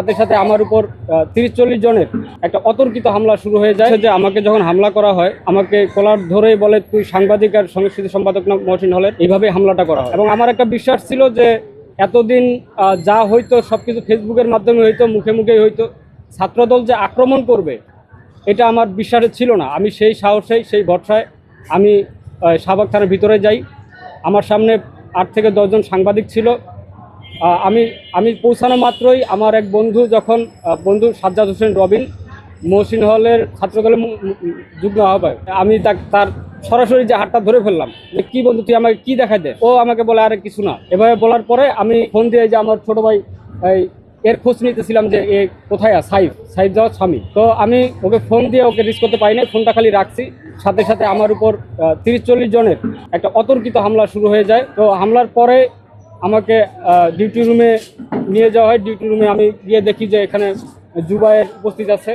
সাথে সাথে আমার উপর 30-40 জনের একটা অতর্কিত হামলা শুরু হয়ে যায়। যে আমাকে যখন হামলা করা হয়, আমাকে কলার ধরেই বলে, তুই সাংবাদিক আর সংস্কৃতি সম্পাদক না মহসিন হলের। এইভাবে হামলাটা করা হয় এবং আমার একটা বিশ্বাস ছিল যে এতদিন যা হয়তো সবকিছু ফেসবুকের মাধ্যমে হয়তো, মুখে মুখেই হয়তো, ছাত্রদল যে আক্রমণ করবে এটা আমার বিশ্বাসে ছিল না। আমি সেই সাহসেই, সেই ভরসায় আমি শাহবাগ থানার ভিতরে যাই। আমার সামনে 8 থেকে 10 জন সাংবাদিক ছিল। আমি পৌঁছানো মাত্রই আমার এক বন্ধু, বন্ধু সাজ্জাদ হোসেন রবিন, মহসিন হলের ছাত্রদলের যুগ্ম আহ্বায়ক, আমি তার সরাসরি যে হাতটা ধরে ফেললাম যে, কি বন্ধু তুই আমাকে কি দেখাই দে। ও আমাকে বলে, আরে কিছু না। এভাবে বলার পরে আমি ফোন দিয়ে যে আমার ছোট ভাই এর খোঁজ নিতেছিলাম যে এ কোথায় সাইফ যাওয়ার স্বামী। তো আমি ওকে ফোন দিয়ে ওকে রিচ করতে পারি না, ফোনটা খালি রাখছি। সাথে সাথে আমার উপর 30-40 জনের একটা অতর্কিত হামলা শুরু হয়ে যায়। তো হামলার পরে আমাকে ডিউটি রুমে নিয়ে যাওয়া হয়। ডিউটি রুমে আমি গিয়ে দেখি যে এখানে জুবায়ের উপস্থিত আছে।